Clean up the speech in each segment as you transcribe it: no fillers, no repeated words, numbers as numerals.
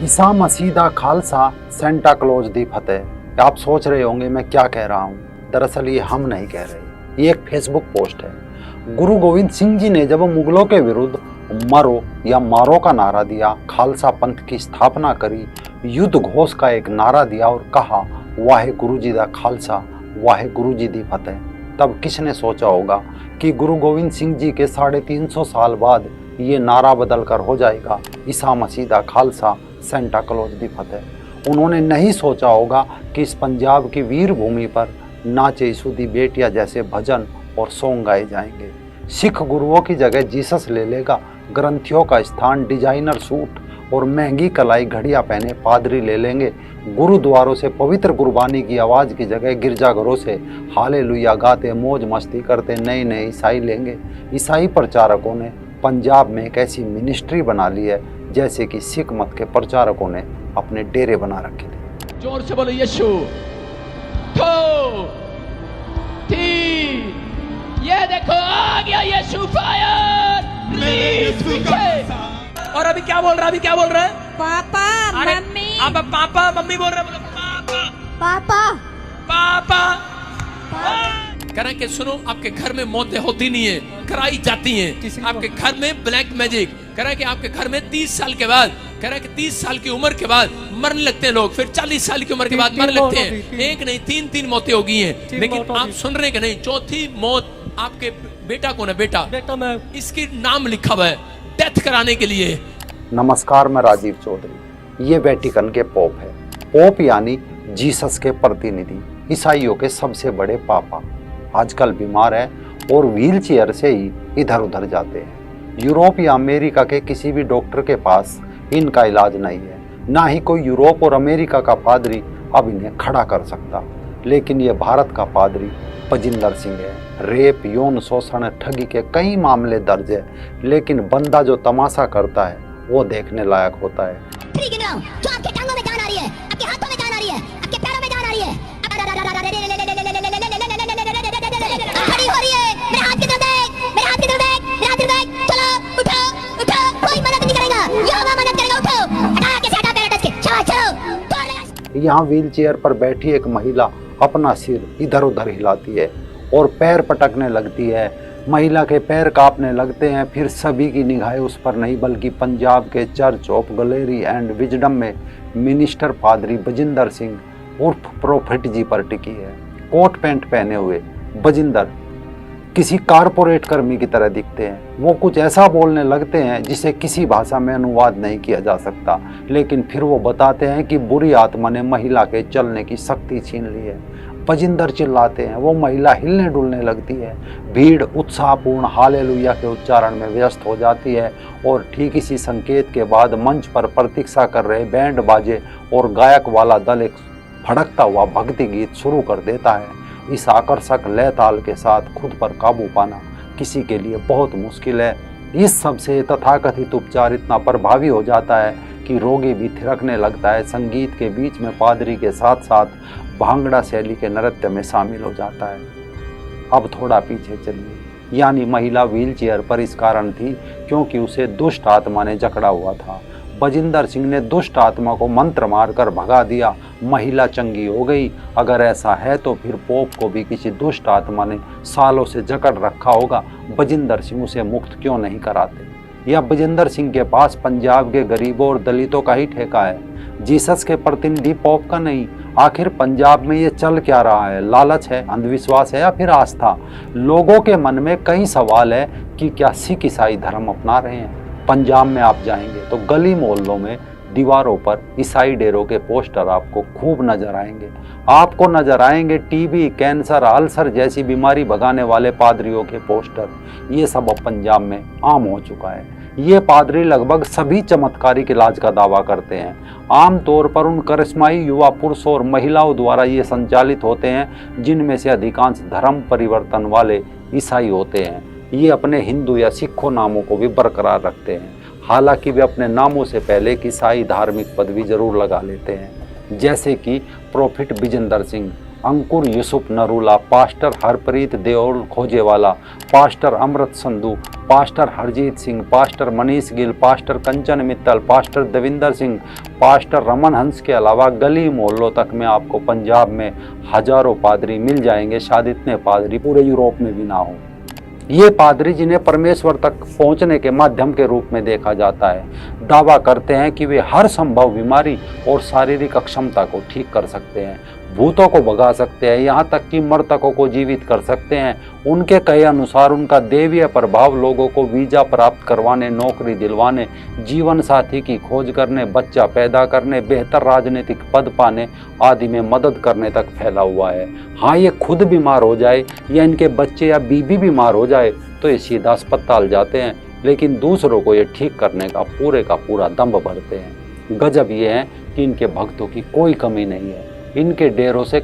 ईसा मसीह दा Khalsa Santa Claus दी फतेह। आप सोच रहे होंगे मैं क्या कह रहा हूँ। दरअसल ये हम नहीं कह रहे, ये एक फेसबुक पोस्ट है। गुरु गोविंद सिंह जी ने जब मुगलों के विरुद्ध मरो या मारो का नारा दिया, खालसा पंथ की स्थापना करी, युद्ध घोष का एक नारा दिया और कहा वाहे गुरु जी दा खालसा वाहे गुरु जी दी फतेह, तब किसने सोचा होगा कि गुरु गोविंद सिंह जी के 350 साल बाद ये नारा बदल कर हो जाएगा ईसा मसीह दा खालसा सेंटा क्लॉज दी फतेह। उन्होंने नहीं सोचा होगा कि इस पंजाब की वीर भूमि पर नाचे यीशु दी बेटिया जैसे भजन और सॉन्ग गाए जाएंगे। सिख गुरुओं की जगह जीसस ले लेगा, ग्रंथियों का स्थान डिजाइनर सूट और महंगी कलाई घड़ियां पहने पादरी ले लेंगे। गुरुद्वारों से पवित्र गुरबानी की आवाज़ की जगह गिरजाघरों से हालेलुया गाते मौज मस्ती करते नए नए ईसाई लेंगे। ईसाई प्रचारकों ने पंजाब में एक ऐसी मिनिस्ट्री बना ली है जैसे कि सिख मत के प्रचारकों ने अपने डेरे बना रखे थे। जोर से बोलो यीशु। ये देखो आ गया यीशु फायर। और अभी क्या बोल रहा है? Papa mummy. अब पापा मम्मी बोल रहे, बोलो पापा पापा पापा। कह रहे कि सुनो, आपके घर में मौतें होती नहीं है, कराई जाती हैं। आपके घर में ब्लैक मैजिक, कह रहे कि आपके घर में 30 साल के बाद, कह रहे कि 30 साल की उम्र के बाद मरने लगते हैं लोग, फिर 40 साल की उम्र के बाद मरने लगते हैं। एक नहीं 3 मौतें हो गई हैं। लेकिन आप सुन रहे कि नहीं, चौथी मौत आपके बेटा को ना, बेटा में इसकी नाम लिखा हुआ है डेथ कराने के लिए। नमस्कार, मैं राजीव चौधरी। ये वेटिकन के पोप है। पोप यानी जीसस के प्रतिनिधि, ईसाइयों के सबसे बड़े पापा। आजकल बीमार है और व्हील चेयर से ही इधर उधर जाते हैं। यूरोप या अमेरिका के किसी भी डॉक्टर के पास इनका इलाज नहीं है, ना ही कोई यूरोप और अमेरिका का पादरी अब इन्हें खड़ा कर सकता। लेकिन ये भारत का पादरी बजिंदर सिंह है। रेप, यौन शोषण, ठगी के कई मामले दर्ज है, लेकिन बंदा जो तमाशा करता है वो देखने लायक होता है। जो आपके टांगों में जान आ रही है, आपके हाथों में जान आ रही है, आपके पैरों में जान आ रही है, खड़ी हो रही है। मेरे हाथ की तरफ देख, मेरे हाथ की तरफ देख, मेरे हाथ की तरफ देख। चलो उठो उठो, कोई मदद नहीं करेगा, यहोवा मदद करेगा। उठो, हटा के हटा पैर टच के, चलो। यहाँ व्हील चेयर पर बैठी एक महिला अपना सिर इधर उधर हिलाती है और पैर पटकने लगती है। महिला के पैर कांपने लगते हैं। फिर सभी की निगाहें उस पर नहीं बल्कि पंजाब के church of glory and wisdom में मिनिस्टर पादरी बजिंदर सिंह उर्फ प्रोफेट जी पर टिकी है। कोट पैंट पहने हुए बजिंदर किसी कारपोरेट कर्मी की तरह दिखते हैं। वो कुछ ऐसा बोलने लगते हैं जिसे किसी भाषा में अनुवाद नहीं किया जा सकता, लेकिन फिर वो बताते हैं कि बुरी आत्मा ने महिला के चलने की शक्ति छीन ली है। बजिंदर चिल्लाते हैं, वो महिला हिलने डुलने लगती है। भीड़ उत्साहपूर्ण हालेलुया के उच्चारण में व्यस्त हो जाती है और ठीक इसी संकेत के बाद मंच पर प्रतीक्षा कर रहे बैंड बाजे और गायक वाला दल एक भड़कता हुआ भक्ति गीत शुरू कर देता है। इस आकर्षक लय ताल के साथ खुद पर काबू पाना किसी के लिए बहुत मुश्किल है। इस सब से तथाकथित उपचार इतना प्रभावी हो जाता है कि रोगी भी थिरकने लगता है। संगीत के बीच में पादरी के साथ साथ भांगड़ा शैली के नृत्य में शामिल हो जाता है। अब थोड़ा पीछे चलिए, यानी महिला व्हील चेयर पर इस कारण थी क्योंकि उसे दुष्ट आत्मा ने जकड़ा हुआ था। बजिंदर सिंह ने दुष्ट आत्मा को मंत्र मारकर भगा दिया, महिला चंगी हो गई। अगर ऐसा है तो फिर पोप को भी किसी दुष्ट आत्मा ने सालों से जकड़ रखा होगा। बजिंदर सिंह उसे मुक्त क्यों नहीं कराते? या बजिंदर सिंह के पास पंजाब के गरीबों और दलितों का ही ठेका है, जीसस के प्रतिनिधि पोप का नहीं? आखिर पंजाब में ये चल क्या रहा है? लालच है, अंधविश्वास है या फिर आस्था? लोगों के मन में कई सवाल है कि क्या सिख ईसाई धर्म अपना रहे हैं? पंजाब में आप जाएंगे तो गली मोहल्लों में दीवारों पर ईसाई डेरों के पोस्टर आपको खूब नजर आएंगे। आपको नजर आएंगे टीबी, कैंसर, अल्सर जैसी बीमारी भगाने वाले पादरियों के पोस्टर। ये सब अब पंजाब में आम हो चुका है। ये पादरी लगभग सभी चमत्कारिक इलाज का दावा करते हैं। आमतौर पर उन करिश्माई युवा पुरुषों और महिलाओं द्वारा ये संचालित होते हैं जिनमें से अधिकांश धर्म परिवर्तन वाले ईसाई होते हैं। ये अपने हिंदू या सिखों नामों को भी बरकरार रखते हैं, हालांकि वे अपने नामों से पहले एक ईसाई धार्मिक पदवी जरूर लगा लेते हैं, जैसे कि prophet Bajinder Singh Ankur Yusuf Narula, pastor Harpreet Deol Khojewala, pastor Amrit Sandhu, pastor Harjeet Singh, pastor Manish Gill, pastor Kanchan Mittal, pastor Devinder Singh, pastor Raman Hans के अलावा गली मोहल्लों तक में आपको पंजाब में हजारों पादरी मिल जाएंगे। शायद इतने पादरी पूरे यूरोप में भी ना हो। ये पादरी जिन्हें परमेश्वर तक पहुंचने के माध्यम के रूप में देखा जाता है, दावा करते हैं कि वे हर संभव बीमारी और शारीरिक अक्षमता को ठीक कर सकते हैं, भूतों को भगा सकते हैं, यहाँ तक कि मृतकों को जीवित कर सकते हैं। उनके कहे अनुसार उनका देवीय प्रभाव लोगों को वीजा प्राप्त करवाने, नौकरी दिलवाने, जीवन साथी की खोज करने, बच्चा पैदा करने, बेहतर राजनीतिक पद पाने आदि में मदद करने तक फैला हुआ है। हाँ, ये खुद बीमार हो जाए या इनके बच्चे या बीबी बीमार हो जाए तो ये सीधा अस्पताल जाते हैं, लेकिन दूसरों को ये ठीक करने का पूरा दम्भ भरते हैं। गजब ये है कि इनके भक्तों की कोई कमी नहीं है। इनके डेरों से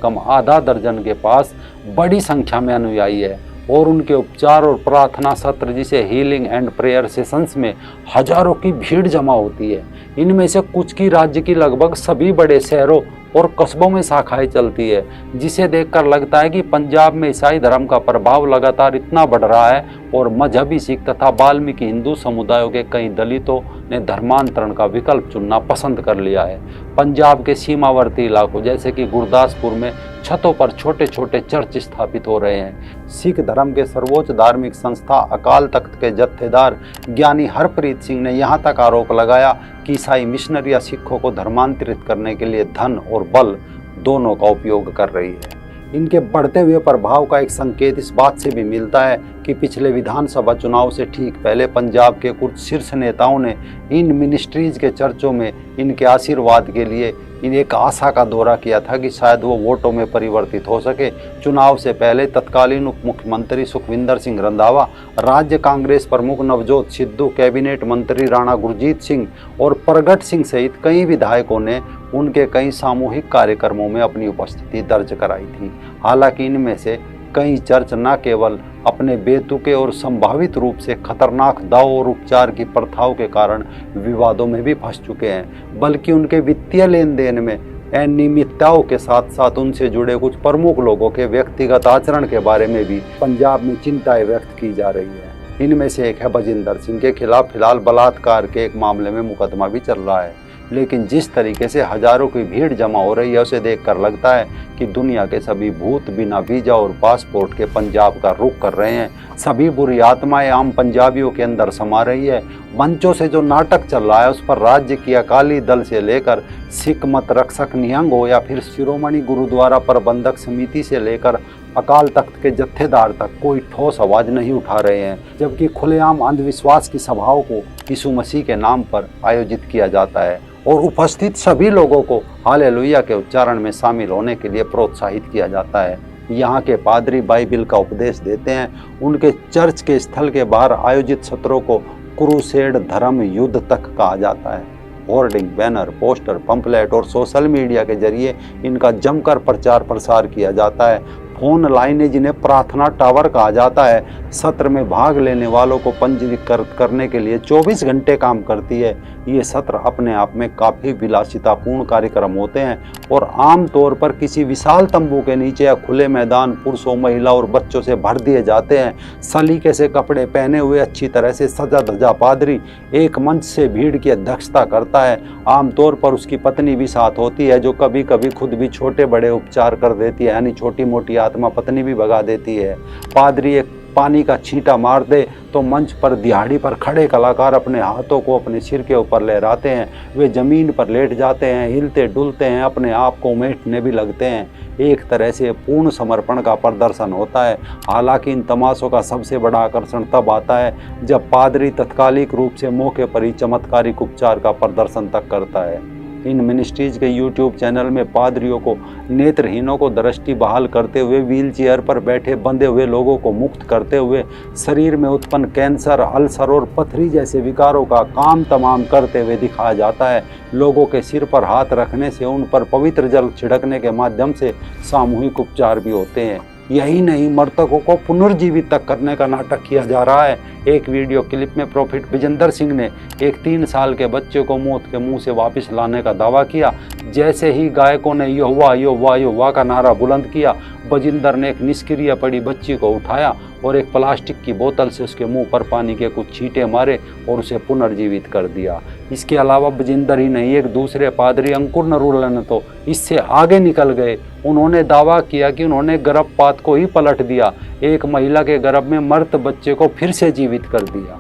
कम आधा दर्जन के पास बड़ी संख्या में अनुयायी है और उनके उपचार और प्रार्थना सत्र जिसे हीलिंग एंड प्रेयर सेशंस में हजारों की भीड़ जमा होती है। इनमें से कुछ की राज्य की लगभग सभी बड़े शहरों और कस्बों में शाखाएं चलती है, जिसे देखकर लगता है कि पंजाब में ईसाई धर्म का प्रभाव लगातार इतना बढ़ रहा है और मजहबी सिख तथा वाल्मीकि हिंदू समुदायों के कई दलितों ने धर्मांतरण का विकल्प चुनना पसंद कर लिया है। पंजाब के सीमावर्ती इलाकों जैसे कि गुरदासपुर में छतों पर छोटे छोटे चर्च स्थापित हो रहे हैं। सिख धर्म के सर्वोच्च धार्मिक संस्था अकाल तख्त के जत्थेदार ज्ञानी हरप्रीत सिंह ने यहाँ तक आरोप लगाया कि ईसाई मिशनरियां सिखों को धर्मांतरित करने के लिए धन और बल दोनों का उपयोग कर रही है। इनके बढ़ते हुए प्रभाव का एक संकेत इस बात से भी मिलता है कि पिछले विधानसभा चुनाव से ठीक पहले पंजाब के कुछ शीर्ष नेताओं ने इन मिनिस्ट्रीज के चर्चों में इनके आशीर्वाद के लिए इन एक आशा का दौरा किया था कि शायद वो वोटों में परिवर्तित हो सके। चुनाव से पहले तत्कालीन उप मुख्यमंत्री सुखविंदर सिंह रंधावा, राज्य कांग्रेस प्रमुख नवजोत सिद्धू, कैबिनेट मंत्री राणा गुरजीत सिंह और प्रगट सिंह सहित कई विधायकों ने उनके कई सामूहिक कार्यक्रमों में अपनी उपस्थिति दर्ज कराई थी। हालांकि इनमें से कई चर्च न केवल अपने बेतुके और संभावित रूप से खतरनाक दाव और उपचार की प्रथाओं के कारण विवादों में भी फंस चुके हैं, बल्कि उनके वित्तीय लेन देन में अनियमितताओं के साथ साथ उनसे जुड़े कुछ प्रमुख लोगों के व्यक्तिगत आचरण के बारे में भी पंजाब में चिंताएं व्यक्त की जा रही है। इनमें से एक है बजिंदर सिंह के खिलाफ फिलहाल बलात्कार के एक मामले में मुकदमा भी चल रहा है, लेकिन जिस तरीके से हजारों की भीड़ जमा हो रही है उसे देखकर लगता है कि दुनिया के सभी भूत बिना वीजा और पासपोर्ट के पंजाब का रुख कर रहे हैं। सभी बुरी आत्माएं आम पंजाबियों के अंदर समा रही है। मंचों से जो नाटक चल रहा है उस पर राज्य की अकाली दल से लेकर सिख मत रक्षक निहंग हो या फिर शिरोमणि गुरुद्वारा प्रबंधक समिति से लेकर अकाल तख्त के जत्थेदार तक कोई ठोस आवाज नहीं उठा रहे हैं, जबकि खुलेआम अंधविश्वास की सभाओं को यीशु मसीह के नाम पर आयोजित किया जाता है और उपस्थित सभी लोगों को हालेलुया के उच्चारण में शामिल होने के लिए प्रोत्साहित किया जाता है। यहाँ के पादरी बाइबिल का उपदेश देते हैं। उनके चर्च के स्थल के बाहर आयोजित सत्रों को क्रूसेड धर्म युद्ध तक कहा जाता है। होर्डिंग, बैनर, पोस्टर, पंपलेट और सोशल मीडिया के जरिए इनका जमकर प्रचार प्रसार किया जाता है। फोन लाइनें जिन्हें प्रार्थना टावर कहा जाता है, सत्र में भाग लेने वालों को पंजीकृत करने के लिए 24 घंटे काम करती है। ये सत्र अपने आप में काफ़ी विलासितापूर्ण कार्यक्रम होते हैं और आम तौर पर किसी विशाल तंबू के नीचे या खुले मैदान पुरुषों, महिला और बच्चों से भर दिए जाते हैं। सलीके से कपड़े पहने हुए अच्छी तरह से सजा धजा पादरी एक मंच से भीड़ की अध्यक्षता करता है। आमतौर पर उसकी पत्नी भी साथ होती है, जो कभी कभी खुद भी छोटे बड़े उपचार कर देती है, यानी छोटी मोटी आत्मा पत्नी भी भगा देती है। पादरी एक पानी का छींटा मार दे तो मंच पर दिहाड़ी पर खड़े कलाकार अपने हाथों को अपने सिर के ऊपर लहराते हैं। वे जमीन पर लेट जाते हैं, हिलते डुलते हैं, अपने आप को उमेटने भी लगते हैं। एक तरह से पूर्ण समर्पण का प्रदर्शन होता है। हालांकि इन तमाशों का सबसे बड़ा आकर्षण तब आता है जब पादरी तत्कालिक रूप से मौके पर ही चमत्कारिक उपचार का प्रदर्शन तक करता है। इन मिनिस्ट्रीज के यूट्यूब चैनल में पादरियों को, नेत्रहीनों को दृष्टि बहाल करते हुए, व्हील चेयर पर बैठे बंधे हुए लोगों को मुक्त करते हुए, शरीर में उत्पन्न कैंसर, अल्सर और पथरी जैसे विकारों का काम तमाम करते हुए दिखाया जाता है। लोगों के सिर पर हाथ रखने से, उन पर पवित्र जल छिड़कने के माध्यम से सामूहिक उपचार भी होते हैं। यही नहीं, मृतकों को पुनर्जीवित तक करने का नाटक किया जा रहा है। एक वीडियो क्लिप में प्रोफेट विजेंदर सिंह ने एक 3 साल के बच्चे को मौत के मुंह से वापस लाने का दावा किया। जैसे ही गायकों ने यहोवा यहोवा यहोवा का नारा बुलंद किया, विजेंदर ने एक निष्क्रिय पड़ी बच्ची को उठाया और एक प्लास्टिक की बोतल से उसके मुंह पर पानी के कुछ छींटे मारे और उसे पुनर्जीवित कर दिया। इसके अलावा विजेंदर ही नहीं, एक दूसरे पादरी अंकुर नरूला ने तो इससे आगे निकल गए। उन्होंने दावा किया कि उन्होंने गर्भपात को ही पलट दिया, एक महिला के गर्भ में मृत बच्चे को फिर से जीवित कर दिया।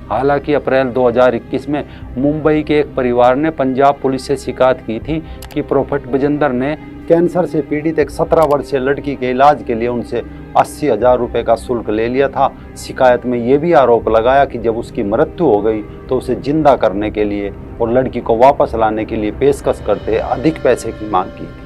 हालांकि अप्रैल 2021 में मुंबई के एक परिवार ने पंजाब पुलिस से शिकायत की थी कि प्रोफेट विजेंदर ने कैंसर से पीड़ित एक 17 वर्षीय लड़की के इलाज के लिए उनसे 80,000 रुपये का शुल्क ले लिया था। शिकायत में ये भी आरोप लगाया कि जब उसकी मृत्यु हो गई तो उसे जिंदा करने के लिए और लड़की को वापस लाने के लिए पेशकश करते अधिक पैसे की मांग की थी।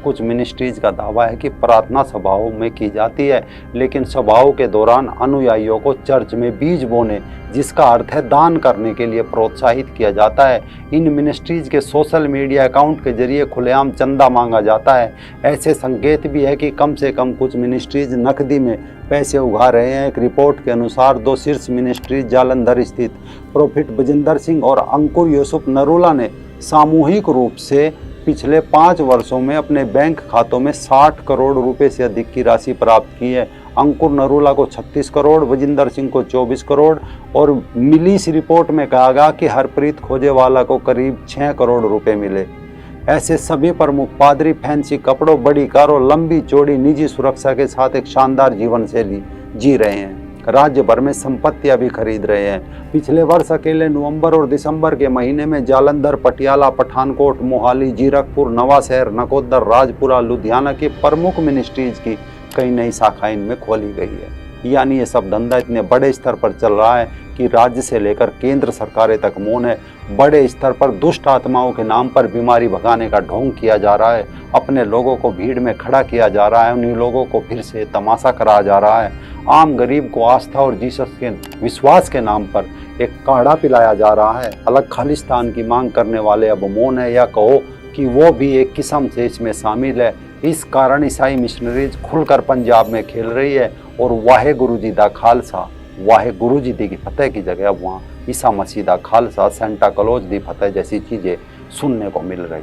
कुछ मिनिस्ट्रीज का दावा है कि प्रार्थना सभाओं में की जाती है, लेकिन सभाओं के दौरान अनुयायियों को चर्च में बीज बोने, जिसका अर्थ है दान करने के लिए प्रोत्साहित किया जाता है। इन मिनिस्ट्रीज के सोशल मीडिया अकाउंट के जरिए खुलेआम चंदा मांगा जाता है। ऐसे संकेत भी है कि कम से कम कुछ मिनिस्ट्रीज नकदी में पैसे उगा रहे हैं। एक रिपोर्ट के अनुसार 2 शीर्ष मिनिस्ट्रीज जालंधर स्थित प्रोफेट विजेंदर सिंह और अंकुर यूसुफ नरूला ने सामूहिक रूप से पिछले 5 वर्षों में अपने बैंक खातों में 60 करोड़ रुपए से अधिक की राशि प्राप्त की है। अंकुर नरूला को 36 करोड़, विजेंदर सिंह को 24 करोड़ और मिली इस रिपोर्ट में कहा गया कि हरप्रीत खोजेवाला को करीब 6 करोड़ रुपए मिले। ऐसे सभी प्रमुख पादरी फैंसी कपड़ों, बड़ी कारों, लंबी चौड़ी निजी सुरक्षा के साथ एक शानदार जीवन शैली जी रहे हैं। राज्य भर में संपत्तियां भी खरीद रहे हैं। पिछले वर्ष अकेले नवंबर और दिसंबर के महीने में जालंधर, पटियाला, पठानकोट, मोहाली, जीरकपुर, नवाशहर, नकोदर, राजपुरा, लुधियाना की प्रमुख मिनिस्ट्रीज की कई नई शाखाएं इनमें खोली गई है। यानी ये सब धंधा इतने बड़े स्तर पर चल रहा है कि राज्य से लेकर केंद्र सरकारें तक मौन है। बड़े स्तर पर दुष्ट आत्माओं के नाम पर बीमारी भगाने का ढोंग किया जा रहा है। अपने लोगों को भीड़ में खड़ा किया जा रहा है। उन्हीं लोगों को फिर से तमाशा कराया जा रहा है। आम गरीब को आस्था और जीसस के विश्वास के नाम पर एक काढ़ा पिलाया जा रहा है। अलग खालिस्तान की मांग करने वाले अब मौन है, या कहो कि वो भी एक किस्म से इसमें शामिल है। इस कारण ईसाई मिशनरीज खुलकर पंजाब में खेल रही है और वाहे गुरु जी दा खालसा, वाहे गुरु जी दी की फतेह की जगह वहाँ ईसा मसीह दा खालसा, सेंटा क्लॉज दी फतेह जैसी चीज़ें सुनने को मिल रही।